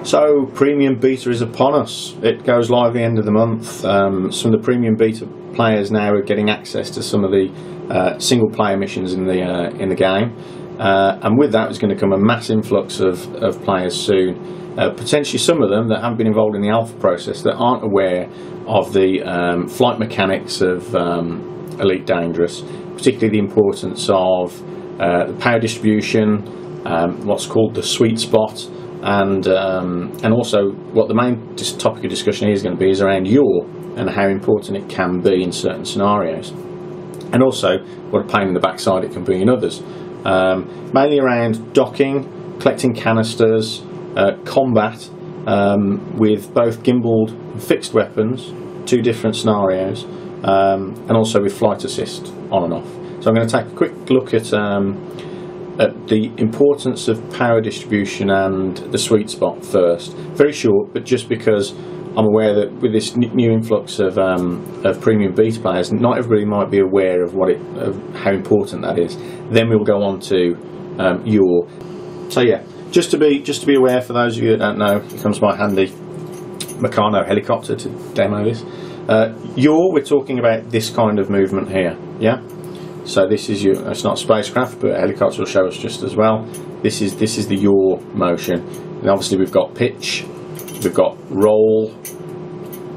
So premium beta is upon us. It goes live at the end of the month. Some of the premium beta players now are getting access to some of the single player missions in the game, and with that is going to come a mass influx of players soon. Potentially some of them that haven't been involved in the alpha process, that aren't aware of the flight mechanics of Elite Dangerous, particularly the importance of the power distribution, what's called the sweet spot, and also what the main topic of discussion here is going to be is around yaw and how important it can be in certain scenarios, and also what a pain in the backside it can be in others. Mainly around docking, collecting canisters, combat with both gimbaled and fixed weapons, two different scenarios, and also with flight assist on and off. So I'm going to take a quick look at the importance of power distribution and the sweet spot first. Very short, but just because I'm aware that with this new influx of premium beta players, not everybody might be aware of how important that is. Then we'll go on to yaw. So yeah, just to be aware, for those of you that don't know, here comes my handy Meccano helicopter to demo this. Yaw, we're talking about this kind of movement here. Yeah. So this is it's not a spacecraft, but a helicopter will show us just as well. This is the yaw motion, and obviously we've got pitch, we've got roll,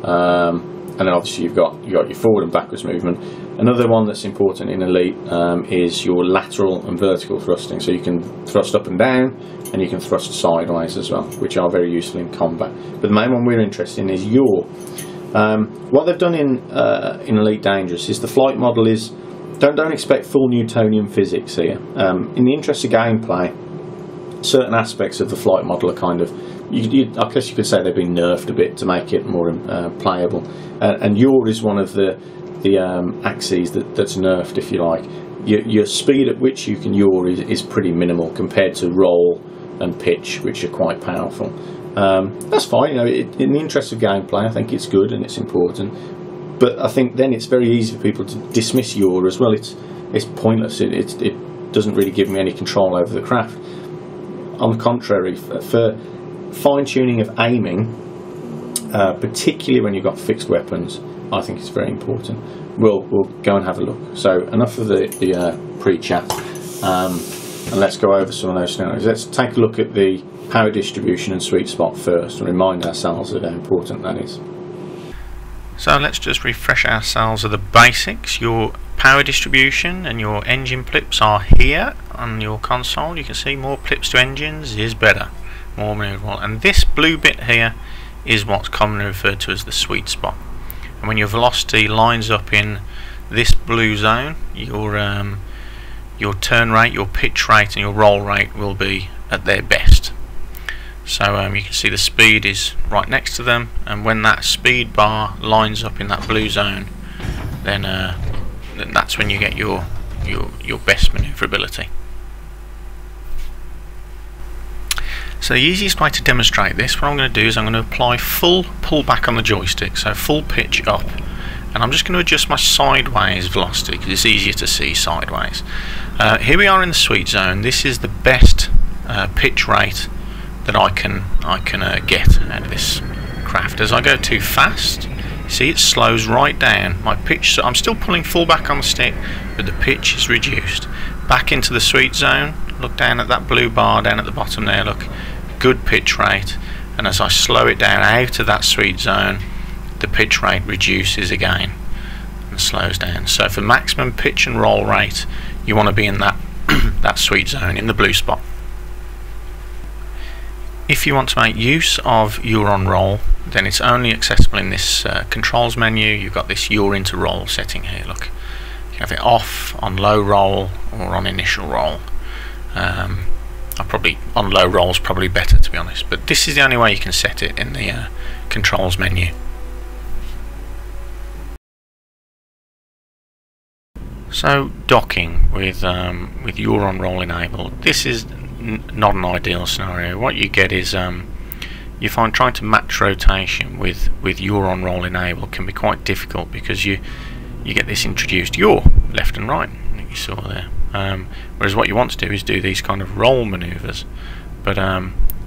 and then obviously you've got your forward and backwards movement. Another one that's important in Elite is your lateral and vertical thrusting. So you can thrust up and down, and you can thrust sideways as well, which are very useful in combat. But the main one we're interested in is yaw. What they've done in Elite Dangerous is the flight model is. Don't expect full Newtonian physics here. In the interest of gameplay, certain aspects of the flight model are kind of, I guess you could say they've been nerfed a bit to make it more playable. And yaw is one of the axes that's nerfed, if you like. Your speed at which you can yaw is pretty minimal compared to roll and pitch, which are quite powerful. That's fine. In the interest of gameplay, I think it's good and it's important. But I think then it's very easy for people to dismiss yaw as well. It's pointless. It doesn't really give me any control over the craft. On the contrary, for fine-tuning of aiming, particularly when you've got fixed weapons, I think it's very important. We'll go and have a look. So enough of the pre-chat, and let's go over some of those scenarios. Let's take a look at the power distribution and sweet spot first, and remind ourselves of how important that is. So let's just refresh ourselves of the basics. Your power distribution and your engine flips are here on your console. You can see more flips to engines is better, more maneuverable. And this blue bit here is what's commonly referred to as the sweet spot. And when your velocity lines up in this blue zone, your turn rate, your pitch rate, and your roll rate will be at their best. So you can see the speed is right next to them, and when that speed bar lines up in that blue zone, then that's when you get your best maneuverability. So the easiest way to demonstrate this, what I'm going to do is I'm going to apply full pullback on the joystick, so full pitch up, and I'm just going to adjust my sideways velocity because it's easier to see sideways. Here we are in the sweet zone. This is the best pitch rate that I can get out of this craft. As I go too fast, see, it slows right down. My pitch, so I'm still pulling full back on the stick, but the pitch is reduced. Back into the sweet zone, look down at that blue bar down at the bottom there, look, good pitch rate, and as I slow it down out of that sweet zone, the pitch rate reduces again and slows down. So for maximum pitch and roll rate, you want to be in that that sweet zone, in the blue spot. If you want to make use of yaw-on-roll, then it's only accessible in this controls menu. You've got this yaw into roll setting here. Look, you have it off on low roll or on initial roll. On low roll is probably better, to be honest, but this is the only way you can set it in the controls menu. So docking with yaw-on-roll enabled. This is not an ideal scenario. What you get is you find trying to match rotation with yaw-on-roll enabled can be quite difficult, because you get this introduced yaw left and right that you saw there. Whereas what you want to do is do these kind of roll maneuvers, but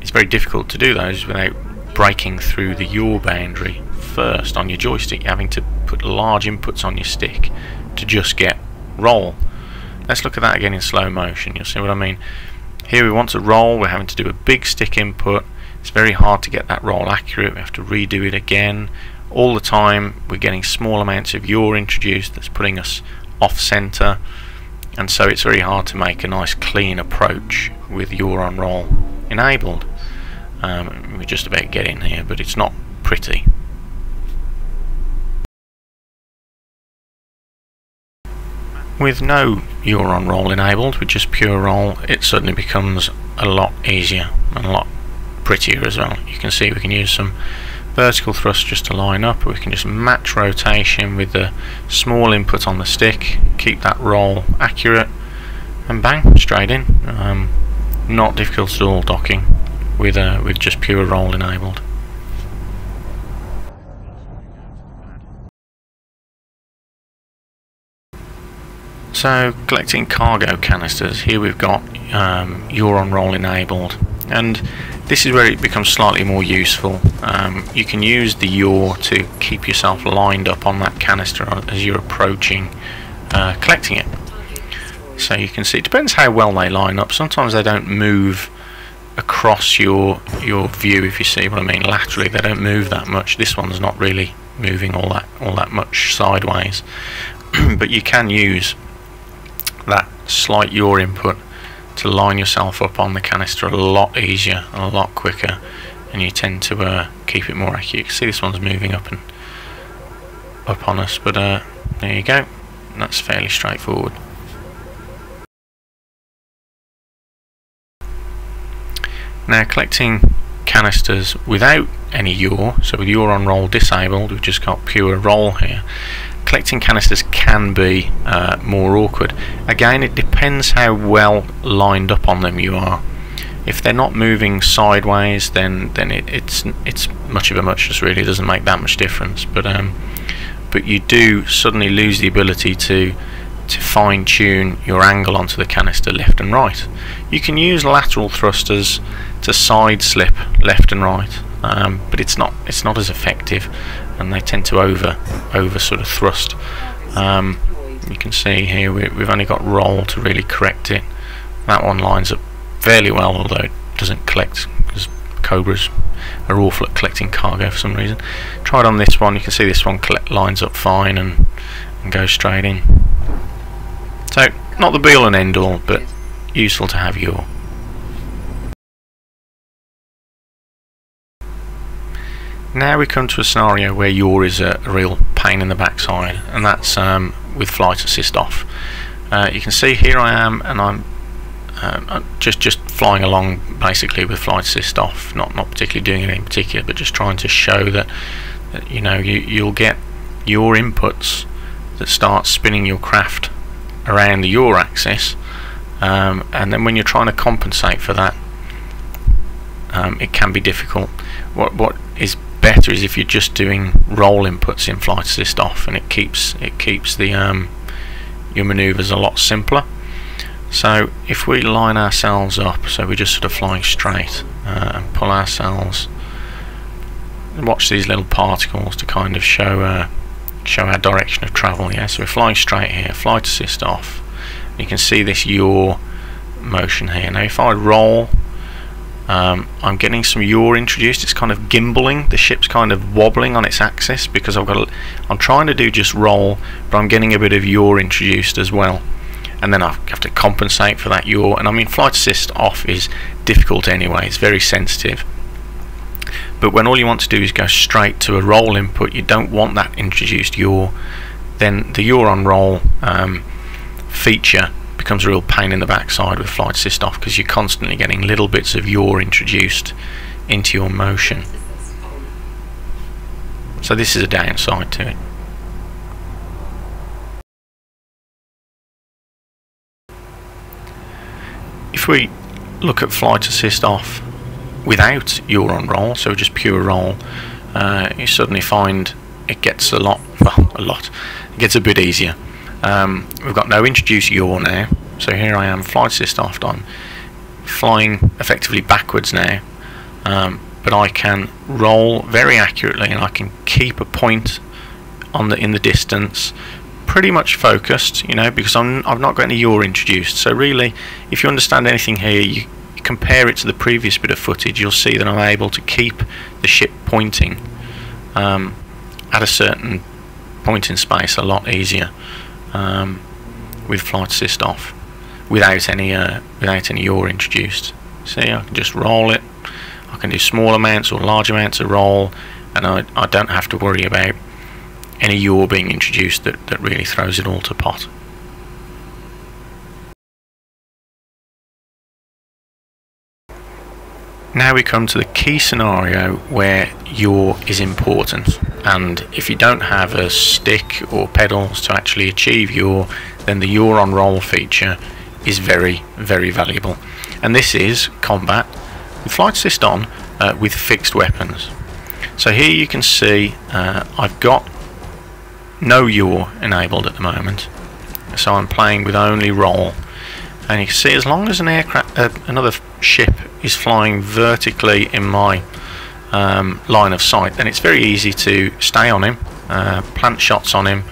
it's very difficult to do those without breaking through the yaw boundary first on your joystick. You're having to put large inputs on your stick to just get roll. Let's look at that again in slow motion. You'll see what I mean. Here we want to roll, we're having to do a big stick input. It's very hard to get that roll accurate. We have to redo it again. All the time we're getting small amounts of yaw introduced that's putting us off center, and so it's very hard to make a nice clean approach with yaw-on-roll enabled. We just about get in here, but it's not pretty. With no yaw-on-roll enabled, with just pure roll, it suddenly becomes a lot easier and a lot prettier as well. You can see we can use some vertical thrust just to line up. We can just match rotation with the small input on the stick, keep that roll accurate, and bang, straight in. Not difficult at all docking with just pure roll enabled. So collecting cargo canisters, here we've got yaw-on-roll enabled, and this is where it becomes slightly more useful. You can use the yaw to keep yourself lined up on that canister as you're approaching collecting it. So you can see, it depends how well they line up. Sometimes they don't move across your view, if you see what I mean. Laterally they don't move that much. This one's not really moving all that much sideways. But you can use that slight yaw input to line yourself up on the canister a lot easier and a lot quicker, and you tend to keep it more accurate. You can see this one's moving up on us, but there you go. That's fairly straightforward. Now collecting canisters without any yaw, so with yaw-on-roll disabled, we've just got pure roll here. Collecting canisters can be more awkward. Again, it depends how well lined up on them you are. If they're not moving sideways, then it's much of a muchness, really. It doesn't make that much difference. But you do suddenly lose the ability to fine-tune your angle onto the canister left and right. You can use lateral thrusters to side slip left and right, but it's not as effective, and they tend to over sort of thrust. You can see here we've only got roll to really correct it. That one lines up fairly well, although it doesn't collect, because Cobras are awful at collecting cargo for some reason. Try it on this one. You can see this one lines up fine and goes straight in. So not the be all and end all, but useful to have yaw. Now we come to a scenario where yaw is a real pain in the backside, and that's with flight assist off. You can see here I am, and I'm just flying along basically with flight assist off, not particularly doing anything in particular, but just trying to show that you know you'll get your inputs that start spinning your craft around the yaw axis, and then when you're trying to compensate for that, it can be difficult. What is better is if you're just doing roll inputs in flight assist off, and it keeps the your maneuvers a lot simpler. So if we line ourselves up, so we're just sort of flying straight, and pull ourselves, and watch these little particles to kind of show our direction of travel. Yeah, so we're flying straight here, flight assist off. You can see this yaw motion here. Now if I roll, I'm getting some yaw introduced. It's kind of gimbaling. The ship's kind of wobbling on its axis because I'm trying to do just roll, but I'm getting a bit of yaw introduced as well. And then I have to compensate for that yaw. And I mean, flight assist off is difficult anyway. It's very sensitive. But when all you want to do is go straight to a roll input, you don't want that introduced yaw, then the yaw-on-roll feature becomes a real pain in the backside with flight assist off, because you're constantly getting little bits of yaw introduced into your motion. So this is a downside to it. If we look at flight assist off without yaw-on-roll, so just pure roll, you suddenly find it gets it gets a bit easier. We've got no introduced yaw now, so here I am, flight assist off, I'm flying effectively backwards now. but I can roll very accurately, and I can keep a point on in the distance pretty much focused, you know, because I've not got any yaw introduced. So really, if you understand anything here, you compare it to the previous bit of footage, you'll see that I'm able to keep the ship pointing at a certain point in space a lot easier with flight assist off, without any yaw introduced. See, I can just roll it. I can do small amounts or large amounts of roll, and I don't have to worry about any yaw being introduced that really throws it all to pot. Now we come to the key scenario where yaw is important, and if you don't have a stick or pedals to actually achieve yaw, then the yaw-on-roll feature is very, very valuable. And this is combat with flight assist on with fixed weapons. So here you can see I've got no yaw enabled at the moment, so I'm playing with only roll. And you can see, as long as an aircraft, another ship is flying vertically in my line of sight, then it's very easy to stay on him, plant shots on him,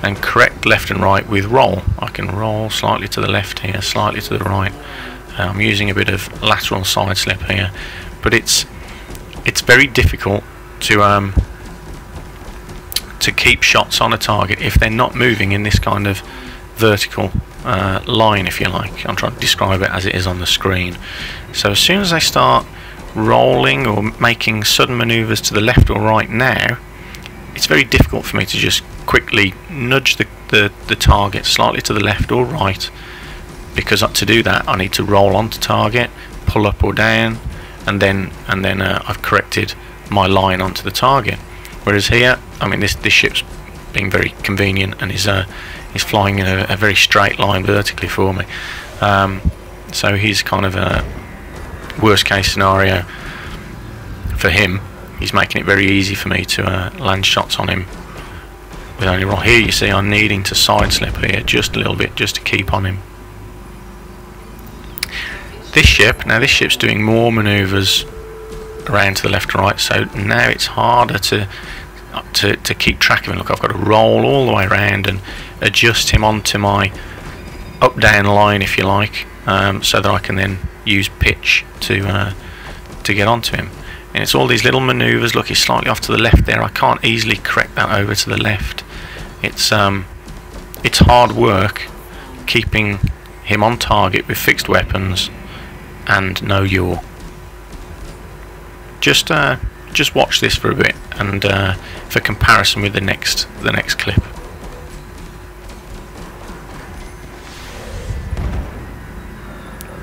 and correct left and right with roll. I can roll slightly to the left here, slightly to the right. I'm using a bit of lateral side slip here, but it's very difficult to keep shots on a target if they're not moving in this kind of vertical line, if you like. I'm trying to describe it as it is on the screen. So as soon as I start rolling or making sudden maneuvers to the left or right now, it's very difficult for me to just quickly nudge the target slightly to the left or right, because to do that I need to roll onto target, pull up or down, and then I've corrected my line onto the target. Whereas here, I mean, this ship's being very convenient and is flying in a very straight line vertically for me. So he's kind of a worst case scenario for him. He's making it very easy for me to land shots on him with only roll. Here you see I'm needing to side slip here just a little bit just to keep on him. This ship's doing more maneuvers around to the left and right, so now it's harder to keep track of him. Look, I've got to roll all the way around and adjust him onto my up-down line, if you like, so that I can then use pitch to get onto him. And it's all these little maneuvers. Look, he's slightly off to the left there. I can't easily correct that over to the left. It's hard work keeping him on target with fixed weapons and no yaw. Just watch this for a bit, and for comparison with the next clip.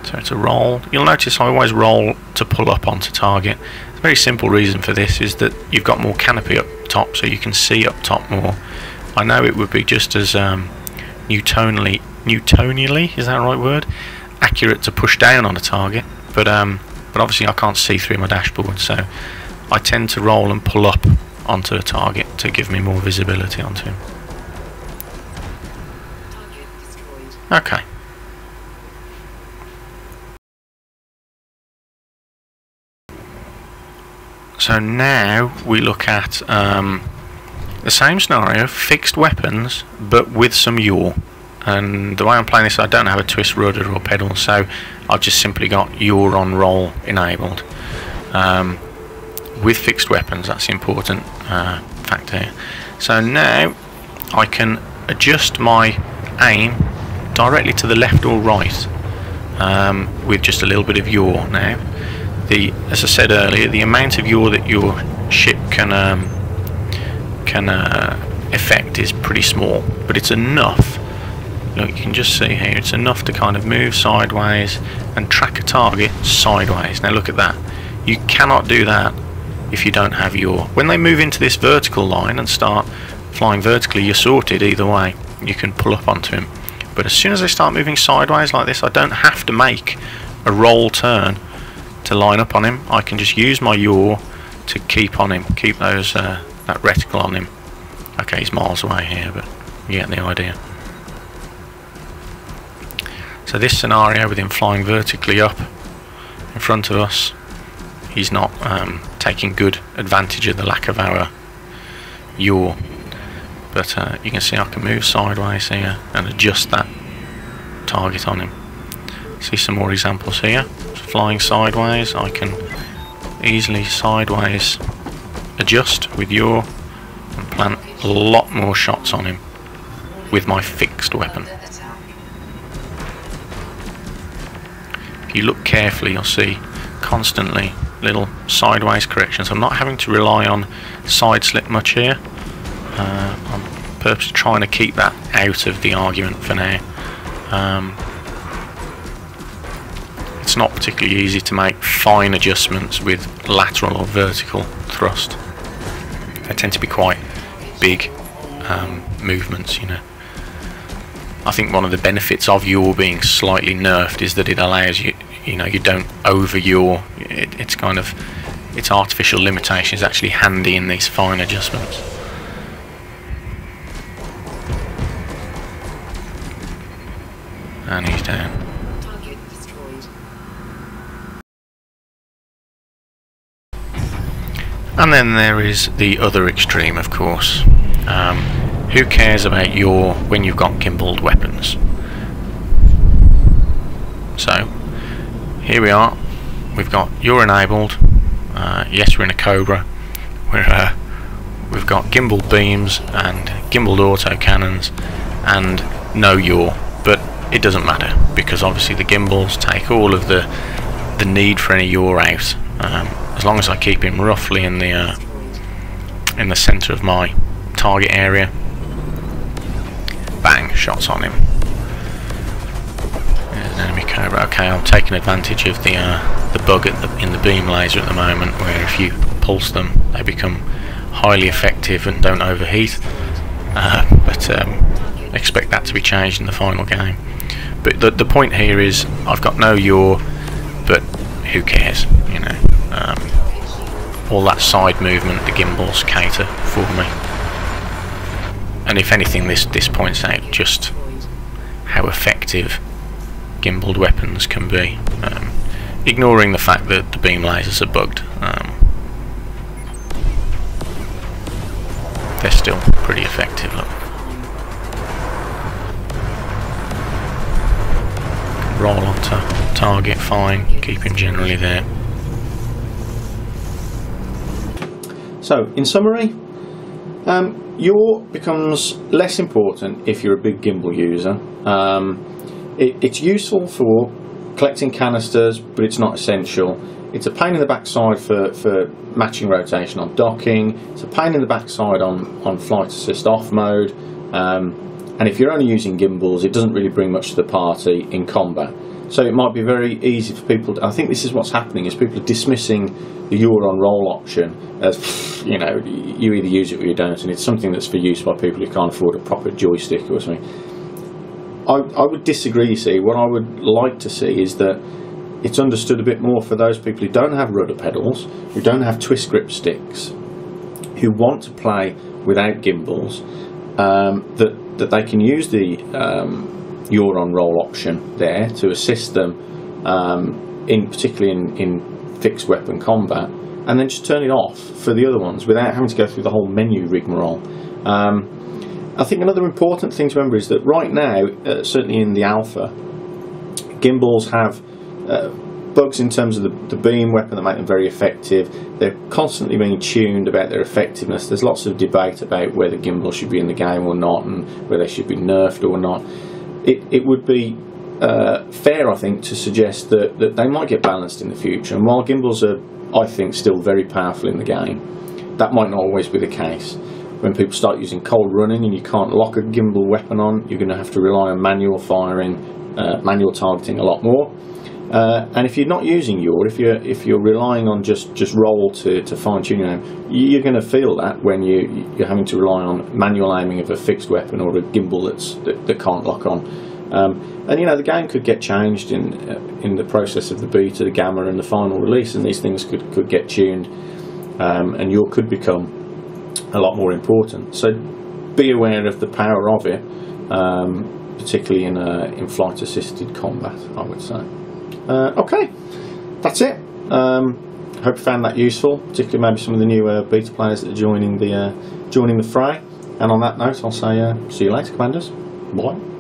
So it's a roll. You'll notice I always roll to pull up onto target. A very simple reason for this is that you've got more canopy up top, so you can see up top more. I know it would be just as Newtonially, is that the right word? Accurate to push down on a target, but obviously I can't see through my dashboard, so I tend to roll and pull up onto a target to give me more visibility onto him. Okay. So now we look at the same scenario, fixed weapons, but with some yaw. And the way I'm playing this, I don't have a twist rudder or pedal, so I've just simply got yaw-on-roll enabled. With fixed weapons, that's the important factor here. So now I can adjust my aim directly to the left or right with just a little bit of yaw. Now, as I said earlier, the amount of yaw that your ship can affect is pretty small, but it's enough. Look, you can just see here, it's enough to kind of move sideways and track a target sideways. Now look at that. You cannot do that if you don't have yaw. When they move into this vertical line and start flying vertically, you're sorted either way. You can pull up onto him. But as soon as they start moving sideways like this, I don't have to make a roll turn to line up on him. I can just use my yaw to keep on him, keep those that reticle on him. Okay, he's miles away here, but you get the idea. So this scenario with him flying vertically up in front of us, he's not taking good advantage of the lack of our yaw. But you can see I can move sideways here and adjust that target on him. See some more examples here. Flying sideways, I can easily sideways adjust with yaw and plant a lot more shots on him with my fixed weapon. If you look carefully, you'll see constantly little sideways corrections. I'm not having to rely on side slip much here. I'm purposely trying to keep that out of the argument for now. It's not particularly easy to make fine adjustments with lateral or vertical thrust. They tend to be quite big movements, you know. I think one of the benefits of yaw being slightly nerfed is that it allows you, you know, you don't over yaw. It's kind of, its artificial limitation is actually handy in these fine adjustments. And he's down. Target destroyed. And then there is the other extreme, of course. Who cares about yaw when you've got gimbaled weapons? So here we are. We've got yaw enabled. Yes, we're in a Cobra. We've got gimbal beams and gimbaled auto cannons and no yaw. But it doesn't matter, because obviously the gimbals take all of the need for any yaw out. As long as I keep him roughly in the centre of my target area, bang, shots on him. There's an enemy Cobra. Okay, I'm taking advantage of the bug in the beam laser at the moment, where if you pulse them, they become highly effective and don't overheat. But expect that to be changed in the final game. But the point here is I've got no yaw, but who cares, you know. All that side movement the gimbals cater for me. And if anything, this points out just how effective gimbaled weapons can be, ignoring the fact that the beam lasers are bugged. They're still pretty effective. Look. Roll onto target, fine, keep him generally there. So, in summary, yaw becomes less important if you're a big gimbal user. It's useful for collecting canisters, but it's not essential. It's a pain in the backside for matching rotation on docking. It's a pain in the backside on flight assist off mode. And if you're only using gimbals, it doesn't really bring much to the party in combat. So it might be very easy for people to, I think this is what's happening, is people are dismissing the yaw-on-roll option as, you know, you either use it or you don't, and it's something that's for use by people who can't afford a proper joystick or something. I would disagree, you see. What I would like to see is that it's understood a bit more for those people who don't have rudder pedals, who don't have twist grip sticks, who want to play without gimbals, that they can use the yaw-on-roll option there to assist them, particularly in fixed weapon combat, and then just turn it off for the other ones without having to go through the whole menu rigmarole. I think another important thing to remember is that right now, certainly in the alpha, gimbals have bugs in terms of the beam weapon that make them very effective. They're constantly being tuned about their effectiveness. There's lots of debate about whether gimbals should be in the game or not, and whether they should be nerfed or not. It would be fair, I think, to suggest that they might get balanced in the future. And while gimbals are, I think, still very powerful in the game, that might not always be the case. When people start using cold running and you can't lock a gimbal weapon on, you're going to have to rely on manual firing, manual targeting a lot more. And if you're not using yaw, if you're relying on just roll to fine tune your aim, you're going to feel that when you're having to rely on manual aiming of a fixed weapon or a gimbal that can't lock on. And you know, the game could get changed in the process of the beta, the gamma, and the final release, and these things could get tuned, and yaw could become a lot more important. So be aware of the power of it, particularly in flight assisted combat, I would say. Okay, that's it. hope you found that useful, particularly maybe some of the new beta players that are joining the fray. And on that note, I'll say see you later, Commanders. Bye.